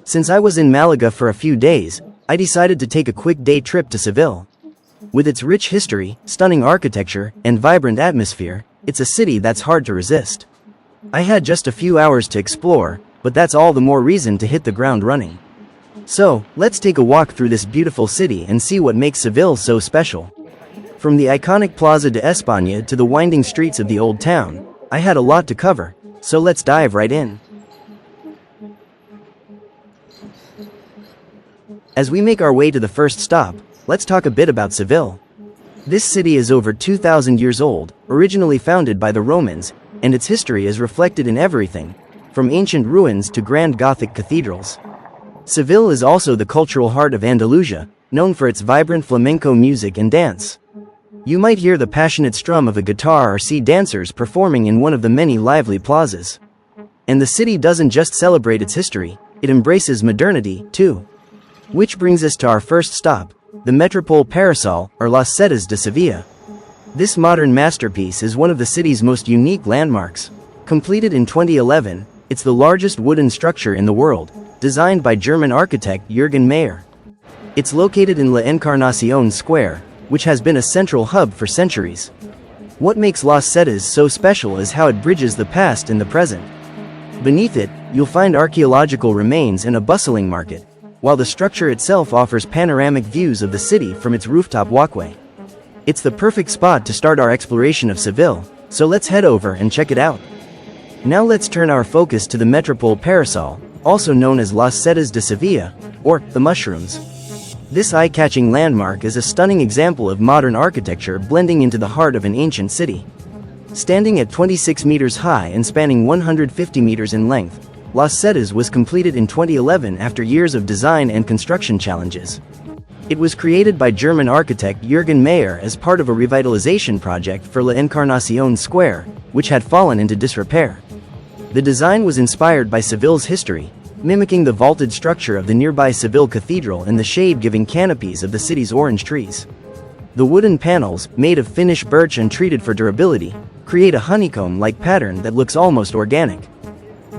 Since I was in Malaga for a few days, I decided to take a quick day trip to Seville. With its rich history, stunning architecture, and vibrant atmosphere, it's a city that's hard to resist. I had just a few hours to explore, but that's all the more reason to hit the ground running. So, let's take a walk through this beautiful city and see what makes Seville so special. From the iconic Plaza de España to the winding streets of the old town, I had a lot to cover, so let's dive right in. As we make our way to the first stop, let's talk a bit about Seville. This city is over 2,000 years old, originally founded by the Romans, and its history is reflected in everything, from ancient ruins to grand Gothic cathedrals. Seville is also the cultural heart of Andalusia, known for its vibrant flamenco music and dance. You might hear the passionate strum of a guitar or see dancers performing in one of the many lively plazas. And the city doesn't just celebrate its history, it embraces modernity, too. Which brings us to our first stop, the Metropol Parasol, or Las Setas de Sevilla. This modern masterpiece is one of the city's most unique landmarks. Completed in 2011, it's the largest wooden structure in the world, designed by German architect Jürgen Mayer. It's located in La Encarnacion Square, which has been a central hub for centuries. What makes Las Setas so special is how it bridges the past and the present. Beneath it, you'll find archaeological remains and a bustling market, while the structure itself offers panoramic views of the city from its rooftop walkway. It's the perfect spot to start our exploration of Seville, so let's head over and check it out. Now let's turn our focus to the Metropol Parasol, also known as Las Setas de Sevilla, or the Mushrooms. This eye-catching landmark is a stunning example of modern architecture blending into the heart of an ancient city. Standing at 26 meters high and spanning 150 meters in length, Las Setas was completed in 2011 after years of design and construction challenges. It was created by German architect Jürgen Mayer as part of a revitalization project for La Encarnacion Square, which had fallen into disrepair. The design was inspired by Seville's history, mimicking the vaulted structure of the nearby Seville Cathedral and the shade-giving canopies of the city's orange trees. The wooden panels, made of finished birch and treated for durability, create a honeycomb-like pattern that looks almost organic.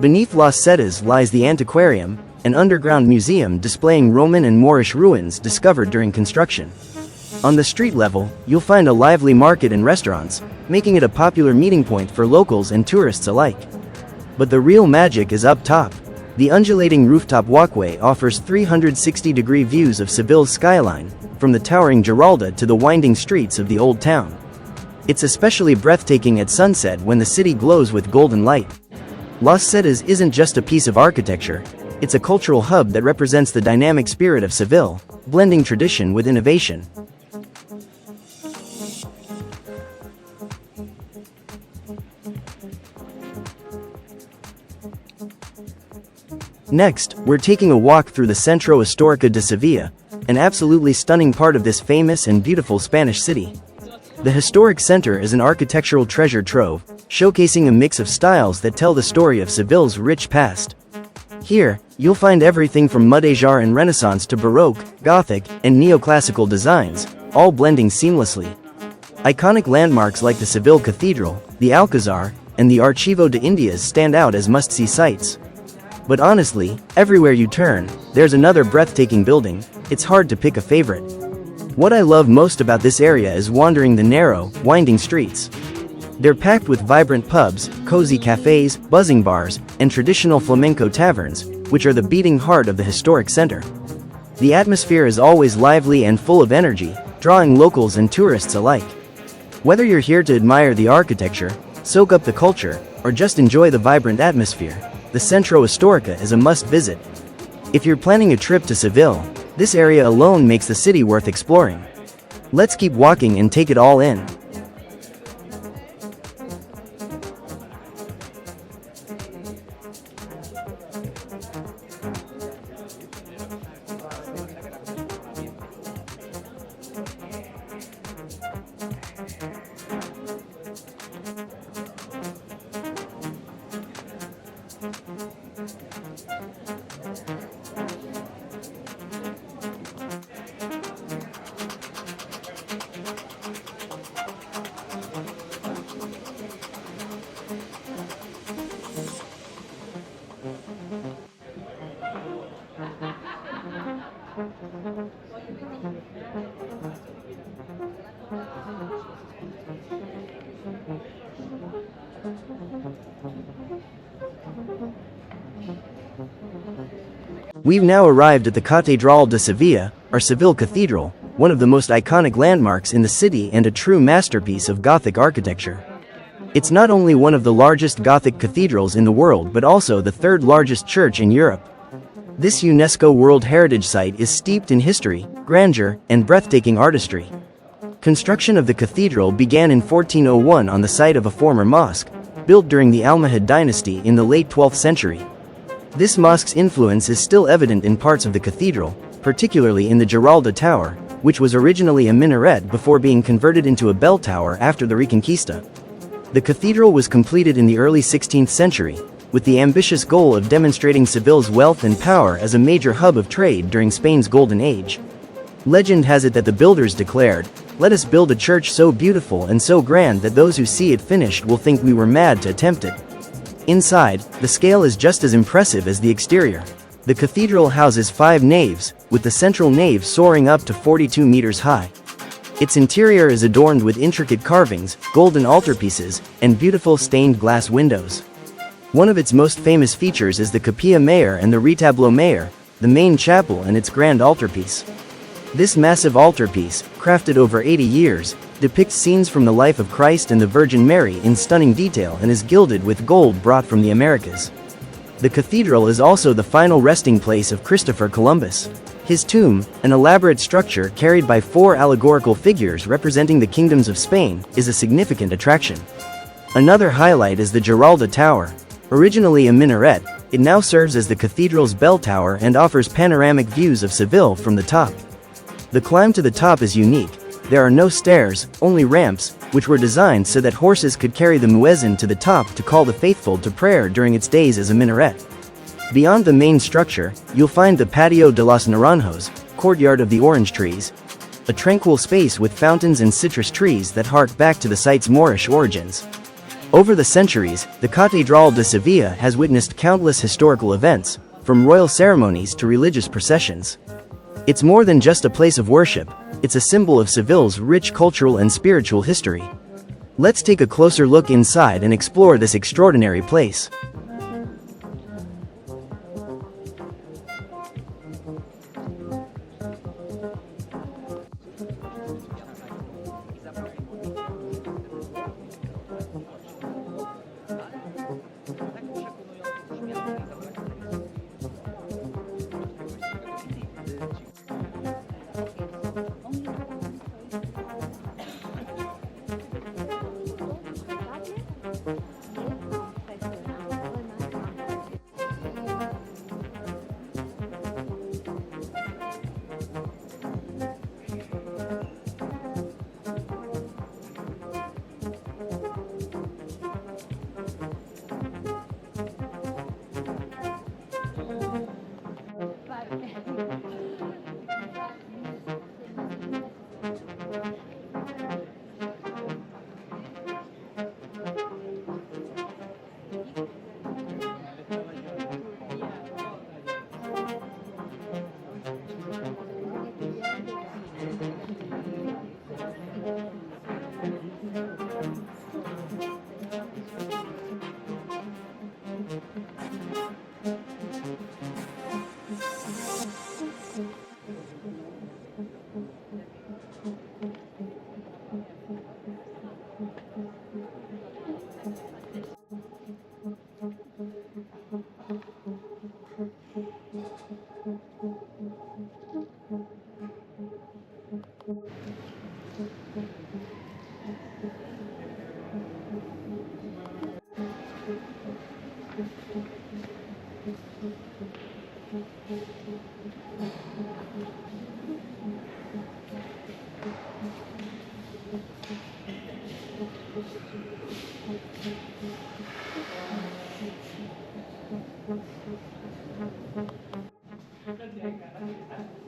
Beneath Las Setas lies the Antiquarium, an underground museum displaying Roman and Moorish ruins discovered during construction. On the street level, you'll find a lively market and restaurants, making it a popular meeting point for locals and tourists alike. But the real magic is up top. The undulating rooftop walkway offers 360-degree views of Seville's skyline, from the towering Giralda to the winding streets of the old town. It's especially breathtaking at sunset when the city glows with golden light. Las Setas isn't just a piece of architecture, it's a cultural hub that represents the dynamic spirit of Seville, blending tradition with innovation. Next, we're taking a walk through the Centro Histórico de Sevilla, an absolutely stunning part of this famous and beautiful Spanish city. The historic center is an architectural treasure trove, showcasing a mix of styles that tell the story of Seville's rich past. Here, you'll find everything from Mudéjar and Renaissance to Baroque, Gothic, and neoclassical designs, all blending seamlessly. Iconic landmarks like the Seville Cathedral, the Alcazar, and the Archivo de Indias stand out as must-see sights. But honestly, everywhere you turn, there's another breathtaking building. It's hard to pick a favorite. What I love most about this area is wandering the narrow, winding streets. They're packed with vibrant pubs, cozy cafes, buzzing bars, and traditional flamenco taverns, which are the beating heart of the historic center. The atmosphere is always lively and full of energy, drawing locals and tourists alike. Whether you're here to admire the architecture, soak up the culture, or just enjoy the vibrant atmosphere, the Centro Histórico is a must-visit. If you're planning a trip to Seville, this area alone makes the city worth exploring. Let's keep walking and take it all in. We've now arrived at the Catedral de Sevilla, or Seville Cathedral, one of the most iconic landmarks in the city and a true masterpiece of Gothic architecture. It's not only one of the largest Gothic cathedrals in the world but also the third largest church in Europe. This UNESCO World Heritage Site is steeped in history, grandeur, and breathtaking artistry. Construction of the cathedral began in 1401 on the site of a former mosque, built during the Almohad dynasty in the late 12th century. This mosque's influence is still evident in parts of the cathedral, particularly in the Giralda Tower, which was originally a minaret before being converted into a bell tower after the Reconquista. The cathedral was completed in the early 16th century, with the ambitious goal of demonstrating Seville's wealth and power as a major hub of trade during Spain's Golden Age. Legend has it that the builders declared, "Let us build a church so beautiful and so grand that those who see it finished will think we were mad to attempt it." Inside, the scale is just as impressive as the exterior. The cathedral houses 5 naves, with the central nave soaring up to 42 meters high. Its interior is adorned with intricate carvings, golden altarpieces, and beautiful stained glass windows. One of its most famous features is the Capilla Mayor and the Retablo Mayor, the main chapel and its grand altarpiece. This massive altarpiece, crafted over 80 years, depicts scenes from the life of Christ and the Virgin Mary in stunning detail and is gilded with gold brought from the Americas. The cathedral is also the final resting place of Christopher Columbus. His tomb, an elaborate structure carried by 4 allegorical figures representing the kingdoms of Spain, is a significant attraction. Another highlight is the Giralda Tower. Originally a minaret, it now serves as the cathedral's bell tower and offers panoramic views of Seville from the top. The climb to the top is unique. There are no stairs, only ramps, which were designed so that horses could carry the muezzin to the top to call the faithful to prayer during its days as a minaret. Beyond the main structure, you'll find the Patio de los Naranjos, courtyard of the orange trees, a tranquil space with fountains and citrus trees that hark back to the site's Moorish origins. Over the centuries, the Catedral de Sevilla has witnessed countless historical events, from royal ceremonies to religious processions. It's more than just a place of worship, it's a symbol of Seville's rich cultural and spiritual history. Let's take a closer look inside and explore this extraordinary place.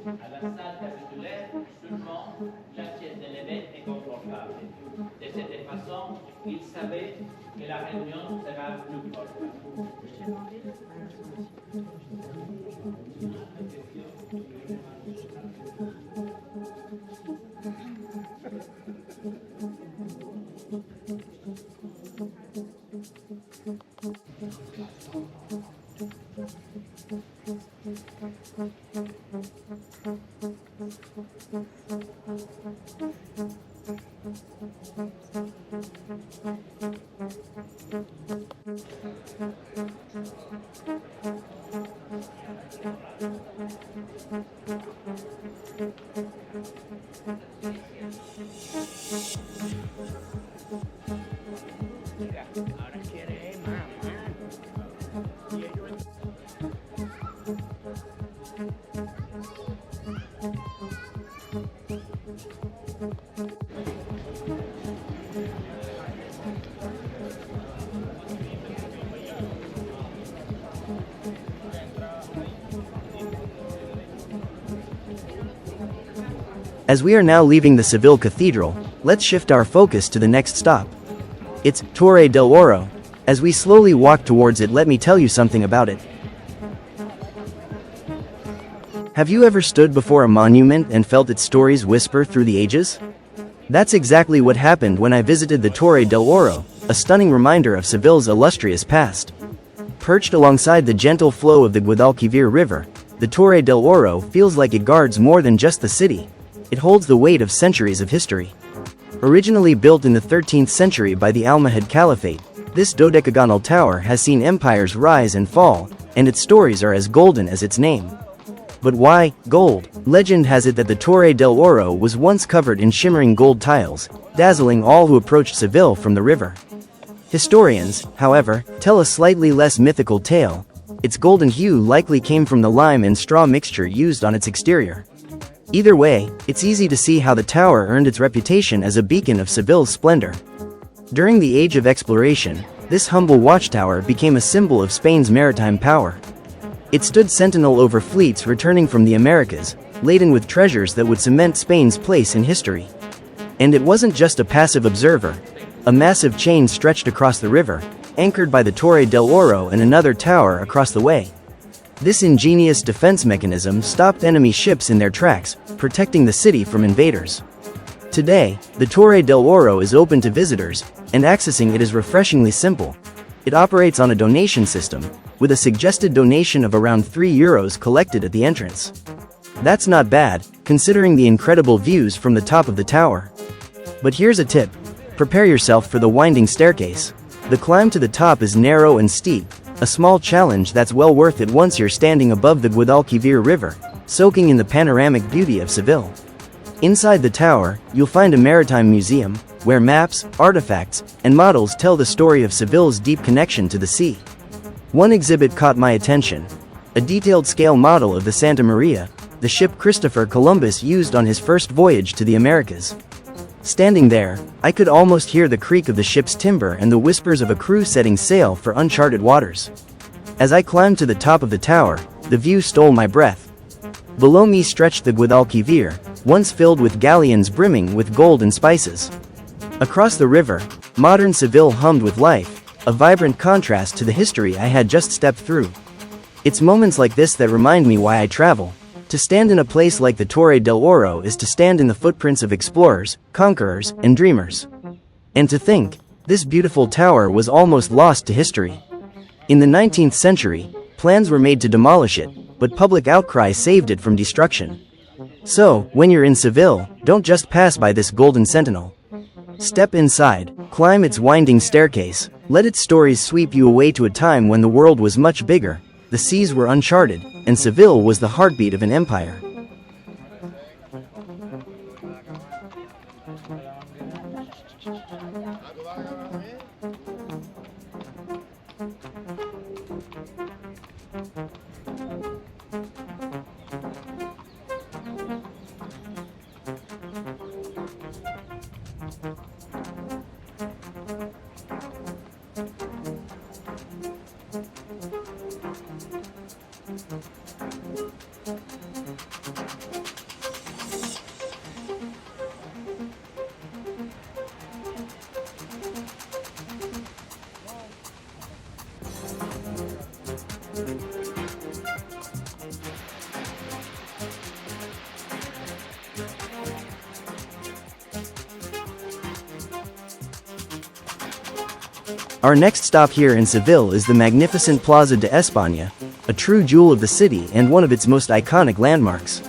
À la salle capitulaire, seulement l'assiette de l'évêque est confortable. De cette façon, il savait que la réunion sera plus forte. As we are now leaving the Seville Cathedral, let's shift our focus to the next stop. It's Torre del Oro. As we slowly walk towards it, let me tell you something about it. Have you ever stood before a monument and felt its stories whisper through the ages? That's exactly what happened when I visited the Torre del Oro, a stunning reminder of Seville's illustrious past. Perched alongside the gentle flow of the Guadalquivir River, the Torre del Oro feels like it guards more than just the city. It holds the weight of centuries of history. Originally built in the 13th century by the Almohad Caliphate, this dodecagonal tower has seen empires rise and fall, and its stories are as golden as its name. But why gold? Legend has it that the Torre del Oro was once covered in shimmering gold tiles, dazzling all who approached Seville from the river. Historians, however, tell a slightly less mythical tale. Its golden hue likely came from the lime and straw mixture used on its exterior. Either way, it's easy to see how the tower earned its reputation as a beacon of Seville's splendor. During the Age of Exploration, this humble watchtower became a symbol of Spain's maritime power. It stood sentinel over fleets returning from the Americas, laden with treasures that would cement Spain's place in history. And it wasn't just a passive observer. A massive chain stretched across the river, anchored by the Torre del Oro and another tower across the way. This ingenious defense mechanism stopped enemy ships in their tracks, protecting the city from invaders. Today, the Torre del Oro is open to visitors, and accessing it is refreshingly simple. It operates on a donation system, with a suggested donation of around €3 collected at the entrance. That's not bad, considering the incredible views from the top of the tower. But here's a tip. Prepare yourself for the winding staircase. The climb to the top is narrow and steep, a small challenge that's well worth it once you're standing above the Guadalquivir River, soaking in the panoramic beauty of Seville. Inside the tower, you'll find a maritime museum, where maps, artifacts, and models tell the story of Seville's deep connection to the sea. One exhibit caught my attention. A detailed scale model of the Santa Maria, the ship Christopher Columbus used on his first voyage to the Americas. Standing there, I could almost hear the creak of the ship's timber and the whispers of a crew setting sail for uncharted waters. As I climbed to the top of the tower, the view stole my breath. Below me stretched the Guadalquivir, once filled with galleons brimming with gold and spices. Across the river, modern Seville hummed with life, a vibrant contrast to the history I had just stepped through. It's moments like this that remind me why I travel. To stand in a place like the Torre del Oro is to stand in the footprints of explorers, conquerors, and dreamers. And to think, this beautiful tower was almost lost to history. In the 19th century, plans were made to demolish it, but public outcry saved it from destruction. So, when you're in Seville, don't just pass by this golden sentinel. Step inside, climb its winding staircase, let its stories sweep you away to a time when the world was much bigger, the seas were uncharted, and Seville was the heartbeat of an empire. Our next stop here in Seville is the magnificent Plaza de España, a true jewel of the city and one of its most iconic landmarks.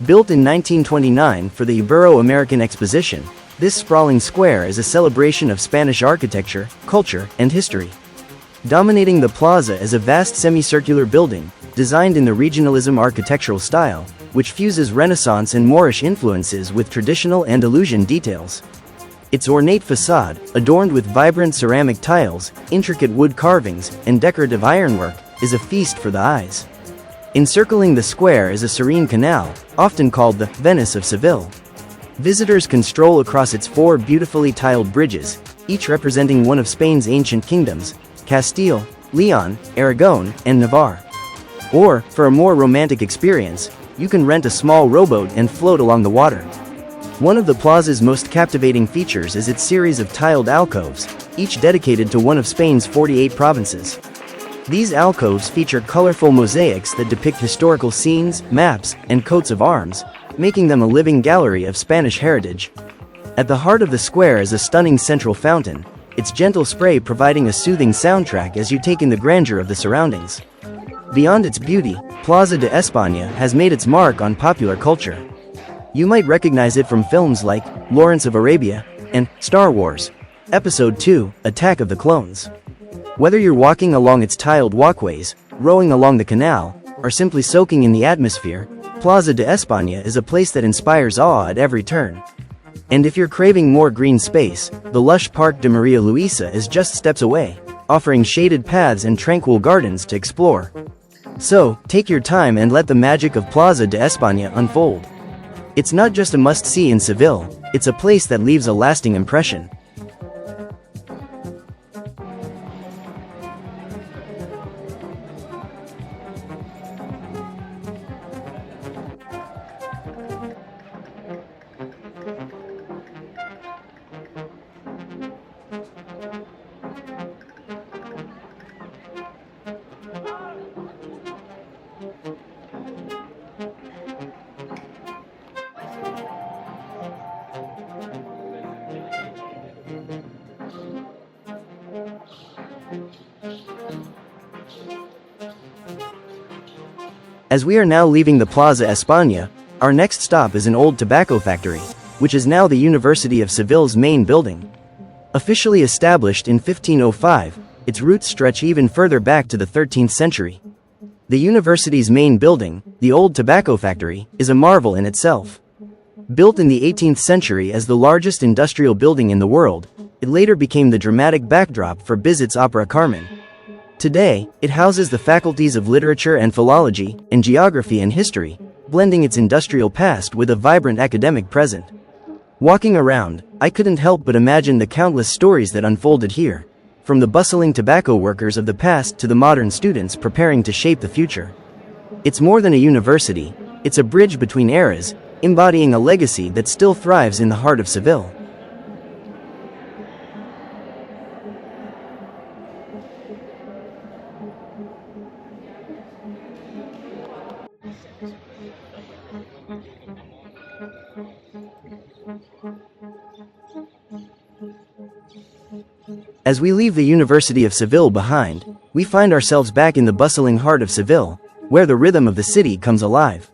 Built in 1929 for the Ibero-American Exposition, this sprawling square is a celebration of Spanish architecture, culture, and history. Dominating the plaza is a vast semicircular building, designed in the regionalism architectural style, which fuses Renaissance and Moorish influences with traditional Andalusian details. Its ornate facade, adorned with vibrant ceramic tiles, intricate wood carvings, and decorative ironwork, is a feast for the eyes. Encircling the square is a serene canal, often called the Venice of Seville. Visitors can stroll across its 4 beautifully tiled bridges, each representing one of Spain's ancient kingdoms, Castile, Leon, Aragon, and Navarre. Or, for a more romantic experience, you can rent a small rowboat and float along the water. One of the plaza's most captivating features is its series of tiled alcoves, each dedicated to one of Spain's 48 provinces. These alcoves feature colorful mosaics that depict historical scenes, maps, and coats of arms, making them a living gallery of Spanish heritage. At the heart of the square is a stunning central fountain, its gentle spray providing a soothing soundtrack as you take in the grandeur of the surroundings. Beyond its beauty, Plaza de España has made its mark on popular culture. You might recognize it from films like Lawrence of Arabia and Star Wars: Episode II: Attack of the Clones. Whether you're walking along its tiled walkways, rowing along the canal, or simply soaking in the atmosphere, Plaza de España is a place that inspires awe at every turn. And if you're craving more green space, the lush Park de Maria Luisa is just steps away, offering shaded paths and tranquil gardens to explore. So, take your time and let the magic of Plaza de España unfold. It's not just a must-see in Seville, it's a place that leaves a lasting impression. As we are now leaving the Plaza España, our next stop is an old tobacco factory, which is now the University of Seville's main building. Officially established in 1505, its roots stretch even further back to the 13th century. The university's main building, the old tobacco factory, is a marvel in itself. Built in the 18th century as the largest industrial building in the world, it later became the dramatic backdrop for Bizet's opera Carmen. Today, it houses the faculties of literature and philology, and geography and history, blending its industrial past with a vibrant academic present. Walking around, I couldn't help but imagine the countless stories that unfolded here, from the bustling tobacco workers of the past to the modern students preparing to shape the future. It's more than a university, it's a bridge between eras, embodying a legacy that still thrives in the heart of Seville. As we leave the University of Seville behind, we find ourselves back in the bustling heart of Seville, where the rhythm of the city comes alive.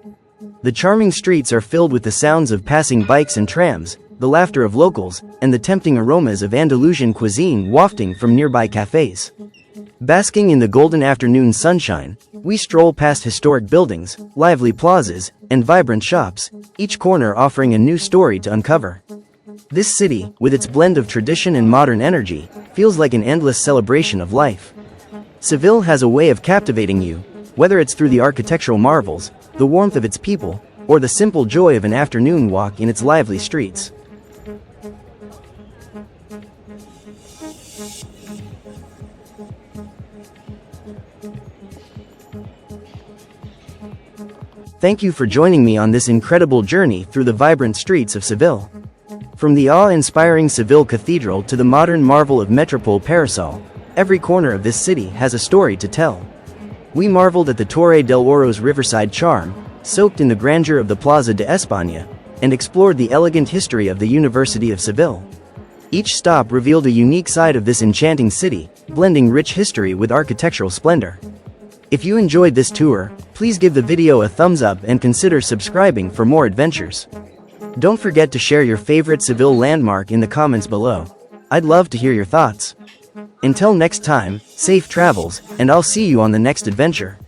The charming streets are filled with the sounds of passing bikes and trams, the laughter of locals, and the tempting aromas of Andalusian cuisine wafting from nearby cafes. Basking in the golden afternoon sunshine, we stroll past historic buildings, lively plazas, and vibrant shops, each corner offering a new story to uncover. This city, with its blend of tradition and modern energy, feels like an endless celebration of life. Seville has a way of captivating you, whether it's through the architectural marvels, the warmth of its people, or the simple joy of an afternoon walk in its lively streets. Thank you for joining me on this incredible journey through the vibrant streets of Seville. From the awe-inspiring Seville Cathedral to the modern marvel of Metropol Parasol, every corner of this city has a story to tell. We marveled at the Torre del Oro's riverside charm, soaked in the grandeur of the Plaza de España, and explored the elegant history of the University of Seville. Each stop revealed a unique side of this enchanting city, blending rich history with architectural splendor. If you enjoyed this tour, please give the video a thumbs up and consider subscribing for more adventures. Don't forget to share your favorite Seville landmark in the comments below. I'd love to hear your thoughts. Until next time, safe travels, and I'll see you on the next adventure.